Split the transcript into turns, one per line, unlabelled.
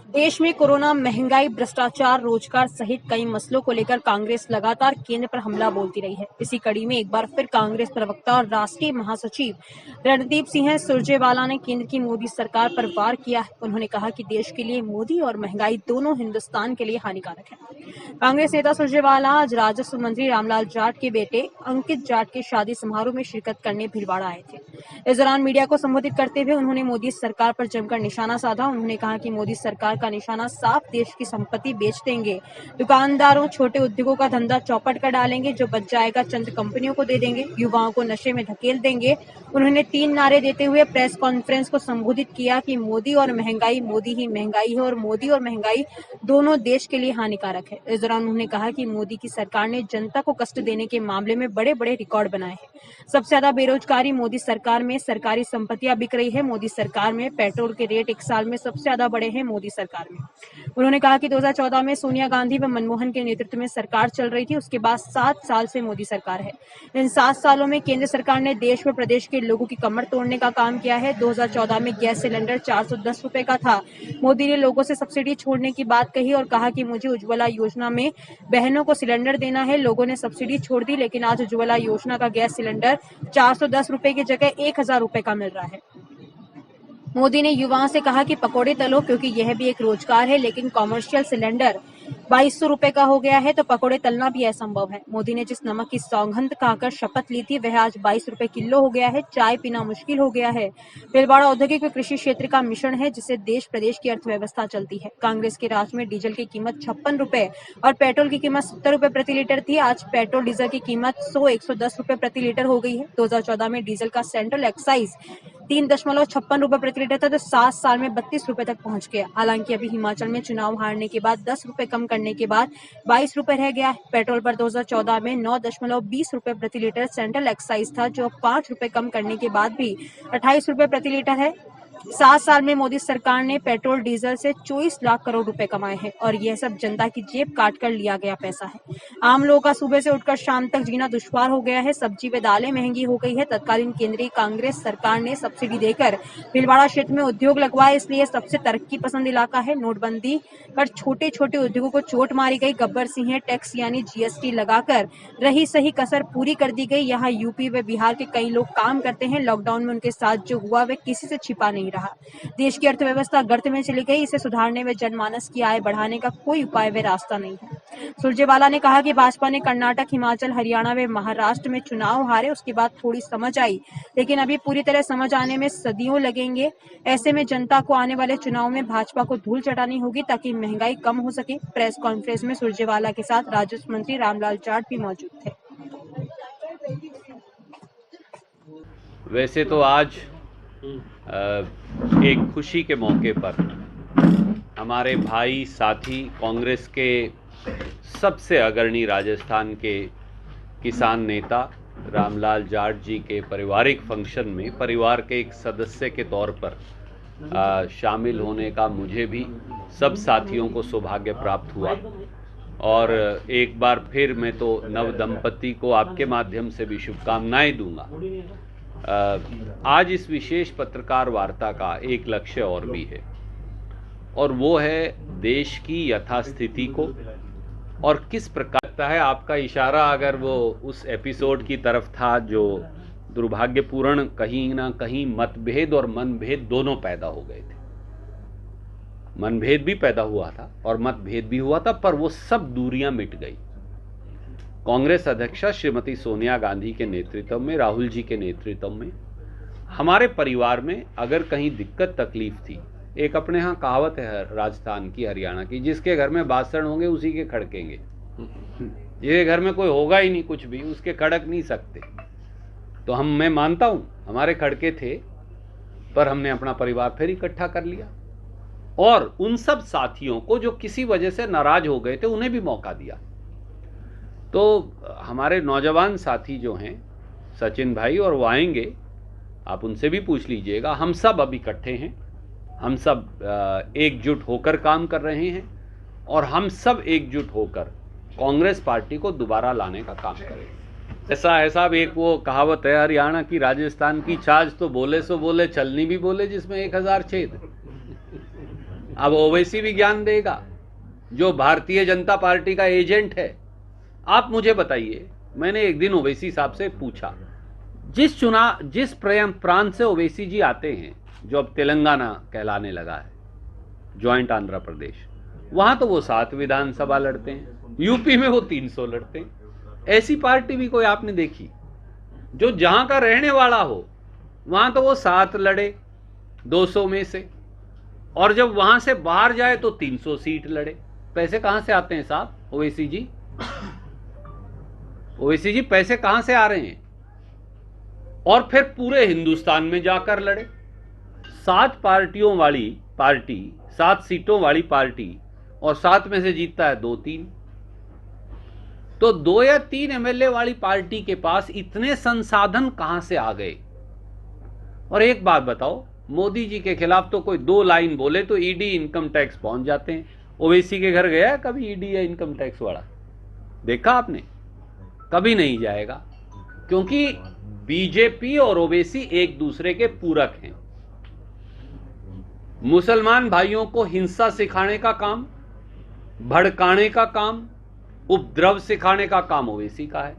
देश में कोरोना, महंगाई, भ्रष्टाचार, रोजगार सहित कई मसलों को लेकर कांग्रेस लगातार केंद्र पर हमला बोलती रही है। इसी कड़ी में एक बार फिर कांग्रेस प्रवक्ता और राष्ट्रीय महासचिव रणदीप सिंह सुरजेवाला ने केंद्र की मोदी सरकार पर वार किया है। उन्होंने कहा कि देश के लिए मोदी और महंगाई दोनों हिंदुस्तान के लिए हानिकारक है। कांग्रेस नेता सुरजेवाला आज राजस्व मंत्री रामलाल जाट के बेटे अंकित जाट के शादी समारोह में शिरकत करने भीलवाड़ा आए थे। इस दौरान मीडिया को संबोधित करते हुए उन्होंने मोदी सरकार पर जमकर निशाना साधा। उन्होंने कहा कि मोदी सरकार का निशाना साफ देश की संपत्ति बेच देंगे, दुकानदारों, छोटे उद्योगों का धंधा चौपट कर डालेंगे, जो बच जाएगा चंद कंपनियों को दे देंगे, युवाओं को नशे में धकेल देंगे। उन्होंने 3 नारे देते हुए प्रेस कॉन्फ्रेंस को संबोधित किया कि मोदी और महंगाई, मोदी ही महंगाई है और मोदी और महंगाई दोनों देश के लिए हानिकारक है। इस दौरान उन्होंने कहा कि मोदी की सरकार ने जनता को कष्ट देने के मामले में बड़े बड़े रिकॉर्ड बनाए हैं। सबसे ज्यादा बेरोजगारी मोदी सरकार में, सरकारी संपत्तियां बिक रही है मोदी सरकार में, पेट्रोल के रेट एक साल में सबसे ज्यादा बढ़े हैं मोदी सरकार में। उन्होंने कहा कि 2014 में सोनिया गांधी व मनमोहन के नेतृत्व में सरकार चल रही थी, उसके बाद 7 साल से मोदी सरकार है। इन 7 सालों में केंद्र सरकार ने देश व प्रदेश के लोगों की कमर तोड़ने का काम किया है। 2014 में गैस सिलेंडर 410 रुपए का था। मोदी ने लोगों से सब्सिडी छोड़ने की बात कही और कहा कि मुझे उज्ज्वला योजना में बहनों को सिलेंडर देना है। लोगों ने सब्सिडी छोड़ दी, लेकिन आज उज्ज्वला योजना का गैस सिलेंडर 410 रुपए की जगह 1000 रुपए का मिल रहा है। मोदी ने युवाओं से कहा कि पकौड़े तलो, क्योंकि यह भी एक रोजगार है, लेकिन कॉमर्शियल सिलेंडर 2200 रुपए का हो गया है तो पकौड़े तलना भी असंभव है। मोदी ने जिस नमक की सौगंध खाकर शपथ ली थी वह आज 22 रुपए किलो हो गया है। चाय पीना मुश्किल हो गया है। भीलवाड़ा औद्योगिक व कृषि क्षेत्र का मिश्रण है, जिससे देश प्रदेश की अर्थव्यवस्था चलती है। कांग्रेस के राज में डीजल की कीमत 56 रुपए और पेट्रोल की कीमत 70 रुपए प्रति लीटर थी। आज पेट्रोल डीजल की कीमत 110 रुपए प्रति लीटर हो गई है। 2014 में डीजल का सेंट्रल एक्साइज 3.56 रुपए प्रति लीटर था, तो 7 साल में 32 रुपए तक पहुंच गया। हालांकि अभी हिमाचल में चुनाव हारने के बाद 10 रुपए कम करने के बाद 22 रुपए रह गया है। पेट्रोल पर 2014 में 9.20 रुपए प्रति लीटर सेंट्रल एक्साइज था, जो 5 रुपए कम करने के बाद भी 28 रुपए प्रति लीटर है। 7 साल में मोदी सरकार ने पेट्रोल डीजल से 24 लाख करोड़ रुपए कमाए हैं और यह सब जनता की जेब काट कर लिया गया पैसा है। आम लोगों का सुबह से उठकर शाम तक जीना दुश्वार हो गया है। सब्जी व दालें महंगी हो गई है। तत्कालीन केंद्रीय कांग्रेस सरकार ने सब्सिडी देकर भीलवाड़ा क्षेत्र में उद्योग लगवाए, इसलिए सबसे तरक्की पसंद इलाका है। नोटबंदी पर छोटे छोटे उद्योगों को चोट मारी गई। गब्बर सिंह टैक्स यानी जीएसटी लगाकर रही सही कसर पूरी कर दी गई। यहाँ यूपी व बिहार के कई लोग काम करते हैं। लॉकडाउन में उनके साथ जो हुआ वह किसी से छिपा नहीं रहा। देश की अर्थव्यवस्था गर्त में चली गई। इसे सुधारने व जनमानस की आय बढ़ाने का कोई उपाय व रास्ता नहीं है। सुरजेवाला ने कहा कि भाजपा ने कर्नाटक, हिमाचल, हरियाणा व महाराष्ट्र में चुनाव हारे, उसके बाद थोड़ी समझ आई, लेकिन अभी पूरी तरह समझ आने में सदियों लगेंगे। ऐसे में जनता को आने वाले चुनाव में भाजपा को धूल चटानी होगी ताकि महंगाई कम हो सके। प्रेस कॉन्फ्रेंस में सुरजेवाला के साथ राजस्व मंत्री रामलाल जाट भी मौजूद थे।
वैसे तो आज एक खुशी के मौके पर हमारे भाई साथी कांग्रेस के सबसे अग्रणी राजस्थान के किसान नेता रामलाल जाट जी के पारिवारिक फंक्शन में परिवार के एक सदस्य के तौर पर शामिल होने का मुझे भी सब साथियों को सौभाग्य प्राप्त हुआ। और एक बार फिर मैं तो नव दंपति को आपके माध्यम से भी शुभकामनाएं दूंगा। आज इस विशेष पत्रकार वार्ता का एक लक्ष्य और भी है, और वो है देश की यथास्थिति को और किस प्रकार है। आपका इशारा अगर वो उस एपिसोड की तरफ था जो दुर्भाग्यपूर्ण कहीं ना कहीं मतभेद और मनभेद दोनों पैदा हो गए थे। मनभेद भी पैदा हुआ था और मतभेद भी हुआ था, पर वो सब दूरियां मिट गई। कांग्रेस अध्यक्षा श्रीमती सोनिया गांधी के नेतृत्व में, राहुल जी के नेतृत्व में हमारे परिवार में अगर कहीं दिक्कत तकलीफ थी, एक अपने यहाँ कहावत है राजस्थान की, हरियाणा की, जिसके घर में बासण होंगे उसी के खड़केंगे। जिसके घर में कोई होगा ही नहीं कुछ भी, उसके खड़क नहीं सकते। तो मैं मानता हूँ हमारे खड़के थे, पर हमने अपना परिवार फिर इकट्ठा कर लिया और उन सब साथियों को जो किसी वजह से नाराज हो गए थे उन्हें भी मौका दिया। तो हमारे नौजवान साथी जो हैं सचिन भाई, और वो आएंगे, आप उनसे भी पूछ लीजिएगा, हम सब अब इकट्ठे हैं, हम सब एकजुट होकर काम कर रहे हैं और हम सब एकजुट होकर कांग्रेस पार्टी को दोबारा लाने का काम करें। ऐसा एक वो कहावत है हरियाणा की, राजस्थान की, छाछ तो बोले सो बोले, चलनी भी बोले जिसमें 1000 छेद। अब ओवैसी भी ज्ञान देगा, जो भारतीय जनता पार्टी का एजेंट है। आप मुझे बताइए, मैंने एक दिन ओवैसी साहब से पूछा, जिस प्रांत से ओवैसी जी आते हैं, जो अब तेलंगाना कहलाने लगा है, ज्वाइंट आंध्र प्रदेश, वहां तो वो 7 विधानसभा लड़ते हैं, यूपी में वो 300 लड़ते हैं। ऐसी पार्टी भी कोई आपने देखी जो जहां का रहने वाला हो वहां तो वो 7 लड़े 200 में से, और जब वहां से बाहर जाए तो 300 सीट लड़े। पैसे कहां से आते हैं साहब ओवैसी जी? ओवैसी जी पैसे कहां से आ रहे हैं? और फिर पूरे हिंदुस्तान में जाकर लड़े। 7 पार्टियों वाली पार्टी, 7 सीटों वाली पार्टी, और 7 में से जीतता है 2-3। तो 2 या 3 एमएलए वाली पार्टी के पास इतने संसाधन कहां से आ गए? और एक बात बताओ, मोदी जी के खिलाफ तो कोई 2 लाइन बोले तो ईडी, इनकम टैक्स पहुंच जाते हैं। ओवैसी के घर गया कभी ईडी या इनकम टैक्स वाला? देखा आपने? कभी नहीं जाएगा, क्योंकि बीजेपी और ओवैसी एक दूसरे के पूरक हैं। मुसलमान भाइयों को हिंसा सिखाने का काम, भड़काने का काम, उपद्रव सिखाने का काम ओवैसी का है।